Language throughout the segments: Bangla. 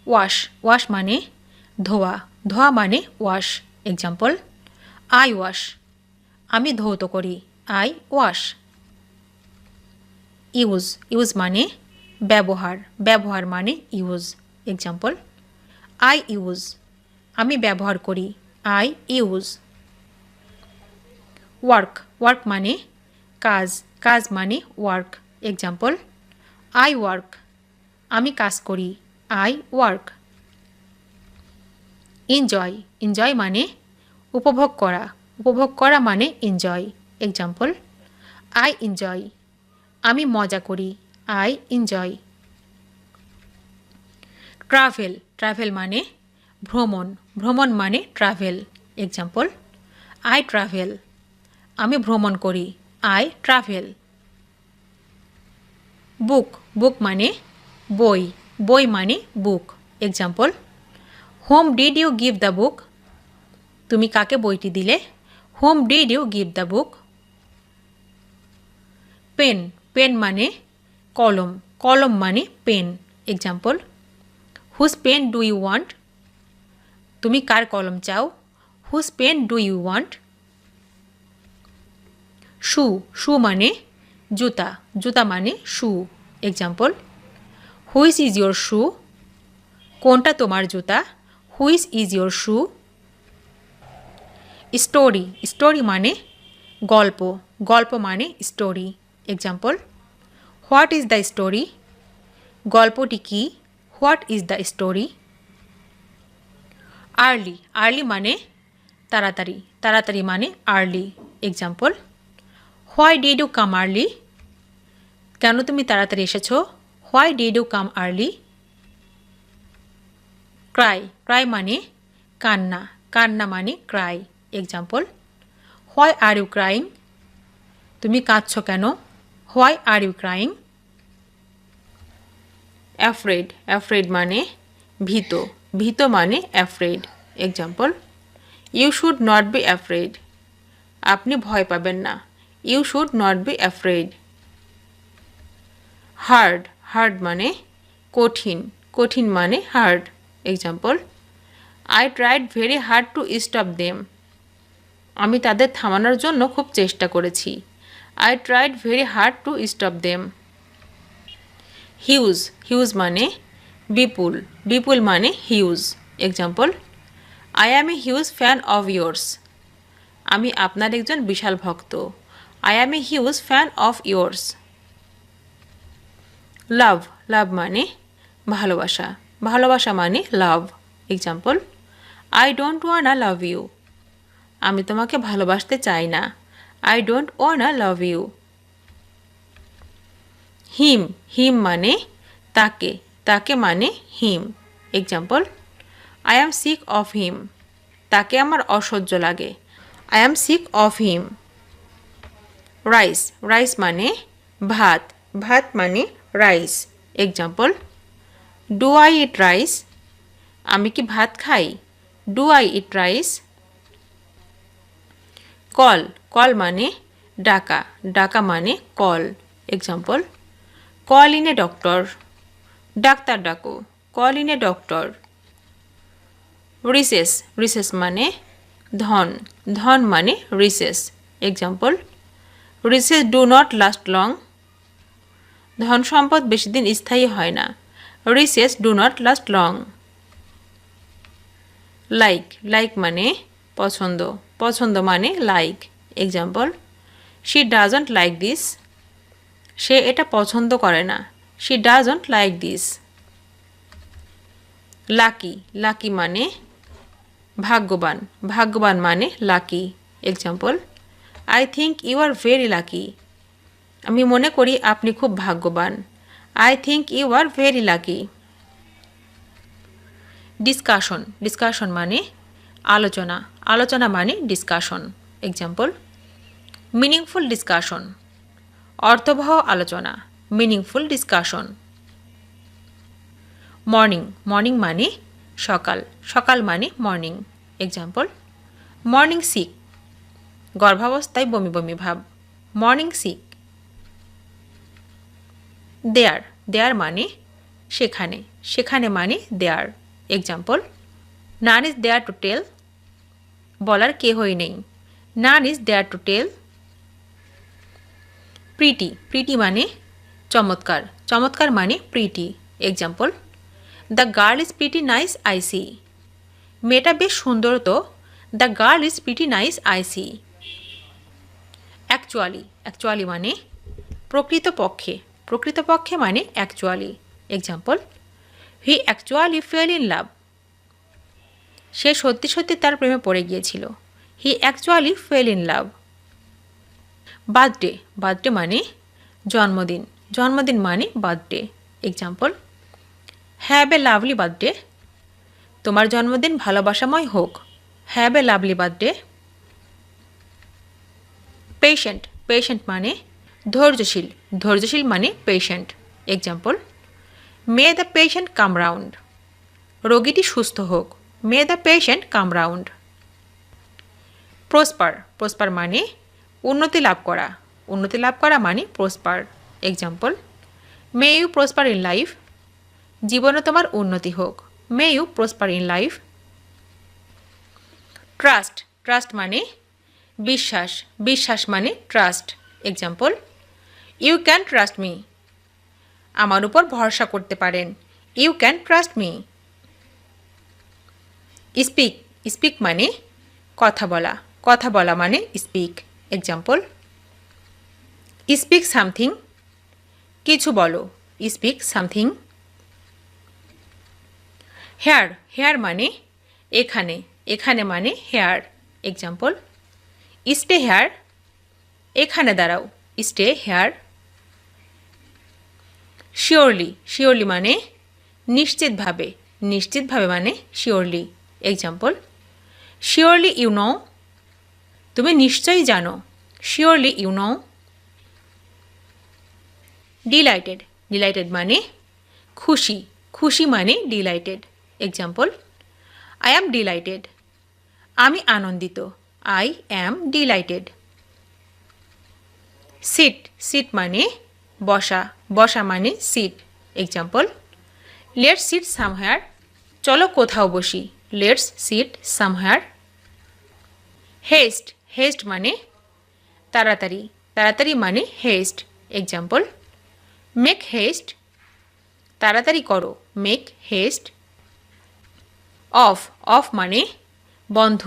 ওয়াশ ওয়াশ মানে ধোয়া ধোয়া মানে ওয়াশ এক্সাম্পল আই ওয়াশ আমি ধৌত করি আই ওয়াশ ইউজ ইউজ মানে ব্যবহার ব্যবহার মানে ইউজ এক্সাম্পল আই ইউজ আমি ব্যবহার করি আই ইউজ ওয়ার্ক ওয়ার্ক মানে কাজ কাজ মানে ওয়ার্ক এক্সাম্পল আই ওয়ার্ক আমি কাজ করি আই ওয়ার্ক এনজয় এনজয় মানে উপভোগ করা মানে এনজয় এক্সাম্পল আই এনজয় আমি মজা করি আই এনজয় ট্রাভেল ট্রাভেল মানে ভ্রমণ ভ্রমণ মানে ট্রাভেল এক্সাম্পল আই ট্রাভেল আমি ভ্রমণ করি আই ট্রাভেল বুক বুক মানে বই বই মানে book example whom did you give the book তুমি কাকে বইটি দিলে whom did you give the book pen pen মানে কলম কলম মানে pen example whose pen do you want তুমি কার কলম চাও whose pen do you want shoe shoe মানে জুতা জুতা মানে shoe example which is your shoe কোনটা তোমার জুতা which is your shoe story story মানে গল্প গল্প মানে story example what is the story গল্পটি কি what is the story early early মানে তাড়াতাড়ি তাড়াতাড়ি মানে early example why did you come early কেন তুমি তাড়াতাড়ি এসেছো why did you come early cry cry মানে কান্না কান্না মানে cry example why are you crying তুমি কাঁদছ কেন why are you crying afraid afraid মানে ভীত ভীত মানে afraid example you should not be afraid আপনি ভয় পাবেন না you should not be afraid hard hard মানে কঠিন কঠিন মানে hard example I tried very hard to stop them আমি তাদের থামানোর জন্য খুব চেষ্টা করেছি I tried very hard to stop them huge huge মানে বিপুল বিপুল মানে huge example I am a huge fan of yours আমি আপনার একজন বিশাল ভক্ত I am a huge fan of yours love love মানে ভালোবাসা ভালোবাসা মানে love example I don't wanna love you আমি তোমাকে ভালোবাসতে চাই না I don't wanna love you him him মানে তাকে তাকে মানে him example I am sick of him তাকে আমার অসহ্য লাগে I am sick of him rice rice মানে ভাত ভাত মানে rice example do I eat rice আমি কি ভাত খাই do I eat rice call call মানে ডাকা ডাকা মানে call example call in a doctor doctor ডাকো call in a doctor riches riches মানে ধন ধন মানে riches example riches do not last long ধন সম্পদ বেশি দিন স্থায়ী হয় না riches do not last long like like মানে পছন্দ পছন্দ মানে like example she doesn't like this সে এটা পছন্দ করে না she doesn't like this lucky lucky মানে ভাগ্যবান ভাগ্যবান মানে lucky example I think you are very lucky আমি মনে করি আপনি খুব ভাগ্যবান I think you are very lucky discussion discussion মানে আলোচনা আলোচনা মানে ডিসকাশন এক্সাম্পল মিনিংফুল ডিসকাশন অর্থবহ আলোচনা মিনিংফুল ডিসকাশন মর্নিং মর্নিং মানে সকাল সকাল মানে মর্নিং এক্সাম্পল মর্নিং সিক গর্ভাবস্থায় বমি বমি ভাব মর্নিং সিক দেয়ার দেয়ার মানে সেখানে, সেখানে মানে there. Example, none is there to tell, বলার কেহই নেই। None is there to tell. Pretty, pretty মানে চমৎকার, চমৎকার মানে pretty. Example, the girl is pretty nice I see, মেয়েটা বেশ সুন্দর তো। The girl is pretty nice I see. Actually, actually মানে প্রকৃতপক্ষে, প্রকৃতপক্ষে মানে actually. Example, he actually fell in love, সে সত্যি সত্যি তার প্রেমে পড়ে গিয়েছিল। He actually fell in love. Birthday, birthday মানে জন্মদিন, জন্মদিন মানে birthday. Example, have a lovely birthday, তোমার জন্মদিন ভালোবাসাময় হোক। Have a lovely birthday. Patient, patient মানে ধৈর্যশীল, ধৈর্যশীল মানে patient. Example, may the patient come round, রোগীটি সুস্থ হোক। May the patient come round. Prosper, prosper মানে উন্নতি লাভ করা, উন্নতি লাভ করা মানে prosper. Example, may you prosper in life, জীবনে তোমার উন্নতি হোক। May you prosper in life. Trust, trust মানে বিশ্বাস, বিশ্বাস মানে trust. Example, you can trust me, আমার উপর ভরসা করতে পারেন। You can trust me. Speak, speak মানে কথা বলা, কথা বলা মানে স্পিক। এক্সাম্পল, স্পিক সামথিং, কিছু বলো। Speak something. হেয়ার, হেয়ার মানে এখানে, এখানে মানে হেয়ার। এক্সাম্পল, স্টে হেয়ার, এখানে দাঁড়াও। Stay here. শিওরলি, শিওরলি মানে নিশ্চিতভাবে, নিশ্চিতভাবে মানে surely. Example, surely you know, তুমি নিশ্চয়ই জানো। Surely you know. Delighted, delighted মানে খুশি, খুশি মানে delighted. Example, I am delighted, আমি আনন্দিত। I am delighted. Sit, sit মানে বসা, বসা মানে sit. Example, let's sit somewhere, চলো কোথাও বসি। Let's sit somewhere. Haste, haste মানে তাড়াতাড়ি, তাড়াতাড়ি মানে হেস্ট। এক্সাম্পল, মেক হেস্ট, তাড়াতাড়ি করো। Make heist. অফ, অফ মানে বন্ধ,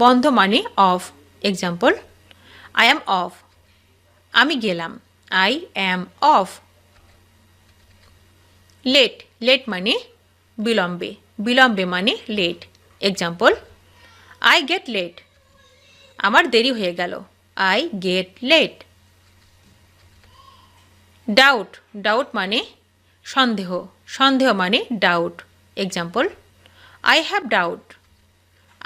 বন্ধ মানে off. Example, I am off, আমি গেলাম। I am off. Late, late মানে বিলম্বে, বিলম্বে মানে late. Example, I get late, আমার দেরি হয়ে গেল। I get late. Doubt, doubt মানে সন্দেহ, সন্দেহ মানে doubt. Example, I have doubt,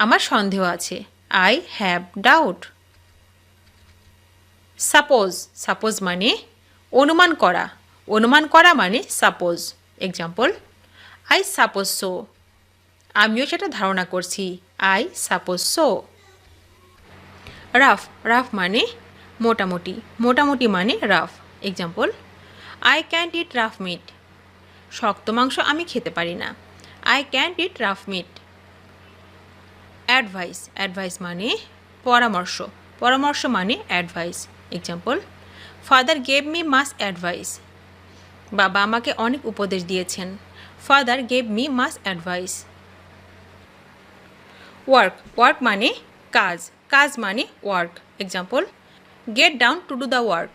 আমার সন্দেহ আছে। I have doubt. Suppose, suppose মানে অনুমান করা, অনুমান করা মানে suppose. Example, I suppose so, আমিও সেটা ধারণা করছি। I suppose so. Rough, rough মানে মোটামুটি, মোটামুটি মানে rough. Example, I can't eat rough meat, শক্ত মাংস আমি খেতে পারি না। I can't eat rough meat. Advice, advice মানে পরামর্শ, পরামর্শ মানে advice. Example, father gave me mass advice, বাবা আমাকে অনেক উপদেশ দিয়েছেন। Father gave me mass advice. Work, work মানে কাজ, কাজ মানে work. Example, get down to do the work,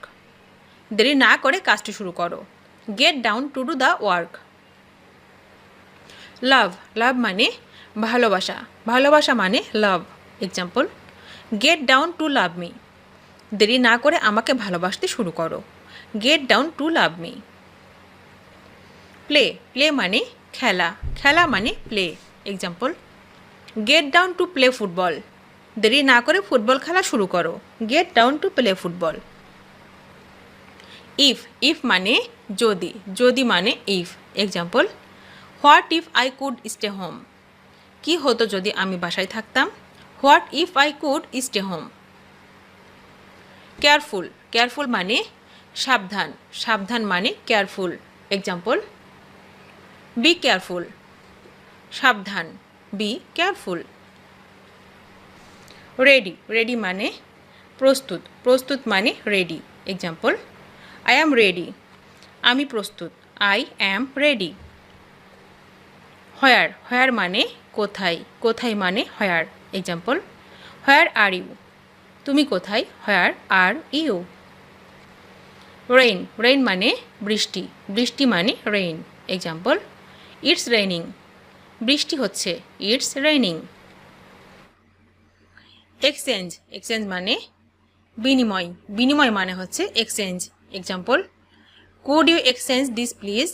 দেরি না করে কাজটি শুরু করো। Get down to do the work. Love, love মানে ভালোবাসা, ভালোবাসা মানে love. Example, get down to love me, দেরি না করে আমাকে ভালোবাসতে শুরু করো। Get down to love me. Play, play মানে খেলা, খেলা মানে play. Example, get down to play football, দেরি না করে ফুটবল খেলা শুরু করো। Get down to play football. If, if মানে যদি, যদি মানে if. Example, what if I could stay home, কি হতো যদি আমি বাসায় থাকতাম। What if I could stay home. Careful, careful মানে সাবধান, সাবধান মানে কেয়ারফুল। এক্সাম্পল, বি কেয়ারফুল, সাবধান, বি কেয়ারফুল। রেডি, রেডি মানে প্রস্তুত, প্রস্তুত মানে ready. Example, I am ready, আমি প্রস্তুত, আই অ্যাম রেডি। হোয়ার, হোয়ার মানে কোথায়, কোথায় মানে হোয়ার। এক্সাম্পল, হোয়ার আর ইউ, তুমি কোথায়, হোয়ার আর ইউ। রেইন, রেইন মানে বৃষ্টি, বৃষ্টি মানে রেইন। এক্সাম্পল, ইটস রেইনিং, বৃষ্টি হচ্ছে, ইটস রেইনিং। এক্সচেঞ্জ, এক্সচেঞ্জ মানে বিনিময়, বিনিময় মানে হচ্ছে exchange. Example, could you exchange this please,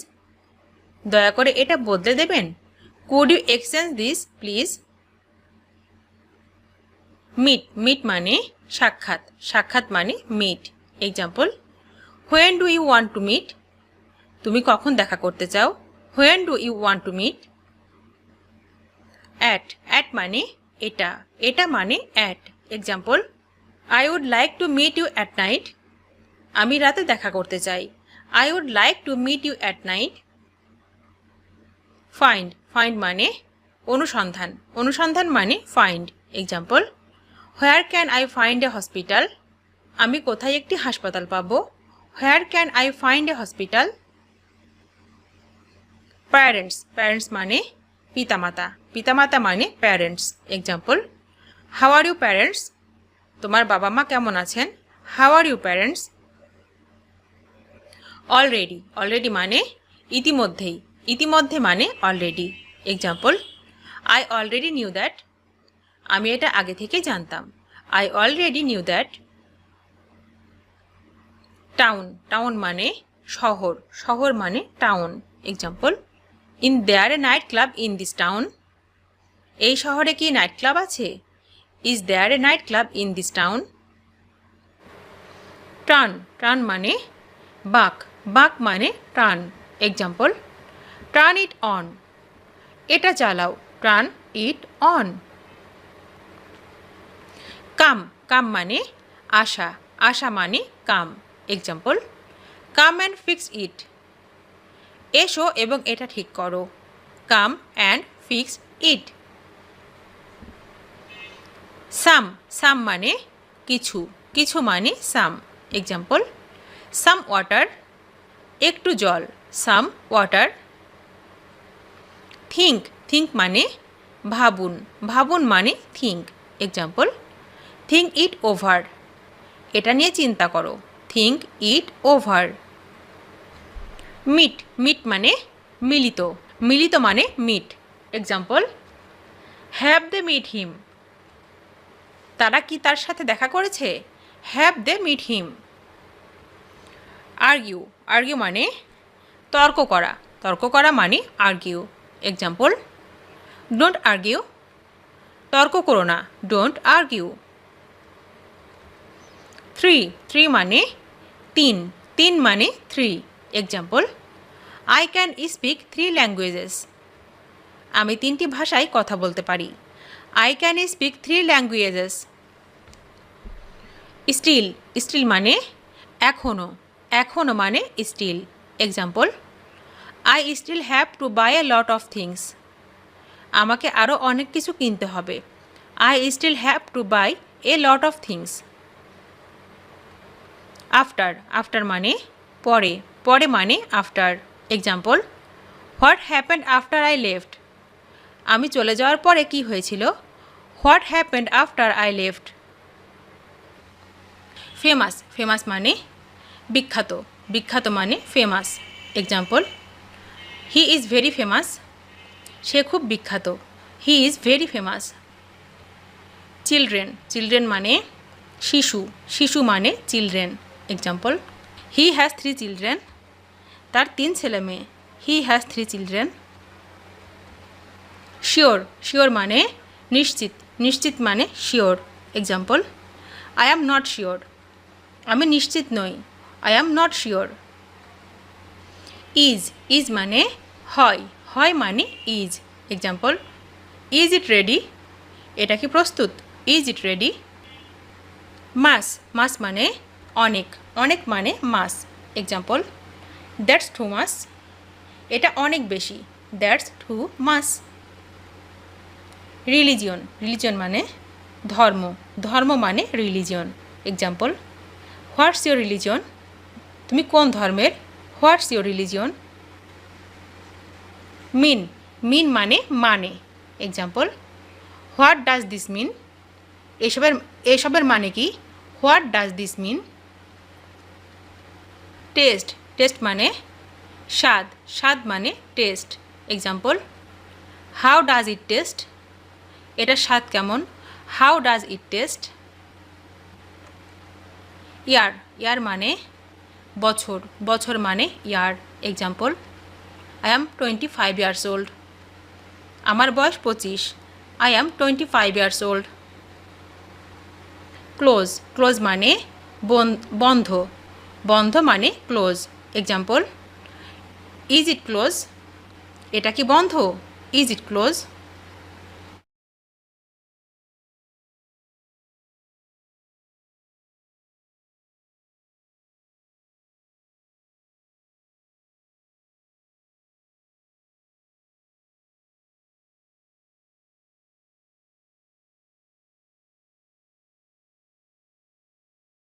দয়া করে এটা বদলে দেবেন। Could you exchange this please. Meet, meet মানে সাক্ষাৎ, সাক্ষাৎ মানে meet. Example, when do you want to meet, তুমি কখন দেখা করতে চাও, when do you want to meet. At, at মানে এটা, এটা মানে at. Example, I would like to meet you at night, আমি রাতে দেখা করতে চাই, I would like to meet you at night. Find, find মানে অনুসন্ধান, অনুসন্ধান মানে find. Example, where can I find a hospital, আমি কোথায় একটি হাসপাতাল পাবো, where can I find a hospital. Parents, parents মানে পিতামাতা, পিতামাতা মানে parents. Example, how are you parents, তোমার বাবা মা কেমন আছেন, how are you parents. Already, already মানে ইতিমধ্যেই, ইতিমধ্যে মানে already. Example, I already knew that, আমি এটা আগে থেকে জানতাম, I already knew that. Town, town মানে শহর, শহর মানে town. Example, in there a night club in this town, এই শহরে কি নাইট ক্লাব আছে, is there a night club in this town. Turn, turn মানে বাঁক, বাঁক মানে turn. Example, turn it on, এটা চালাও, টার্ন ইট অন। কাম, কাম মানে আসা, আসা মানে come. Example, come and fix it, এসো এবং এটা ঠিক করো, কাম অ্যান্ড ফিক্স ইট। সাম, সাম মানে কিছু, কিছু মানে সাম। এক্সাম্পল, সাম ওয়াটার, একটু জল, সাম ওয়াটার। থিঙ্ক, থিঙ্ক মানে ভাবুন, ভাবুন মানে think. Example, think it over, এটা নিয়ে চিন্তা করো, think it over. Meet, meet মানে মিলিত, মিলিত মানে meet. Example, have they meet him, তারা কি তার সাথে দেখা করেছে, have they meet him. Argue, argue মানে তর্ক করা, তর্ক করা মানে আর্গিউ। এক্সাম্পল, ডোন্ট আর্গিউ, তর্ক করো না, ডোন্ট আর্গিউ। থ্রি, থ্রি মানে তিন, তিন মানে three. Example, I can speak 3 languages, আমি 3টি ভাষায় কথা বলতে পারি, I can speak 3 languages. Still, still মানে এখনও, এখনও মানে still. Example, I still have to buy a lot of things, আমাকে আরও অনেক কিছু কিনতে হবে, I still have to buy a lot of things. After, after মানে পরে, পরে মানে after. Example, what happened after I left, আমি চলে যাওয়ার পরে কি হয়েছিল, what happened after I left. Famous, famous মানে বিখ্যাত, বিখ্যাত মানে famous. Example, he is very famous, সে খুব বিখ্যাত, he is very famous. Children, children মানে শিশু, শিশু মানে children. Example, he has 3 children, তার 3 ছেলে মেয়ে, he has 3 children. Sure, sure মানে নিশ্চিত, নিশ্চিত মানে sure. Example, I am not sure, আমি নিশ্চিত নই, I am not sure. Is, is মানে হয়, হয় মানে is. Example, is it ready, এটা কি প্রস্তুত, ইজ ইট রেডি। মাস, মাস মানে অনেক, অনেক মানে মাস। এক্সাম্পল, দ্যাটস টু মাস, এটা অনেক বেশি, that's too much. Religion, religion মানে ধর্ম, ধর্ম মানে religion. Example, what's your religion? তুমি কোন ধর্মের? What's your religion? Mean, mean মানে মানে। Example, what does this mean? এসবের মানে কি? What does this mean? Test, test মানে স্বাদ, স্বাদ মানে test. Example, how does it taste? এটার স্বাদ কেমন? How does it taste? Year, year মানে বছর, বছর মানে year. Example, I am 25 years old. আমার বয়স 25। I am 25 years old. Close, close মানে বন্ধ, বন্ধ মানে close. Example, is it close? এটা কি বন্ধ? Is it close?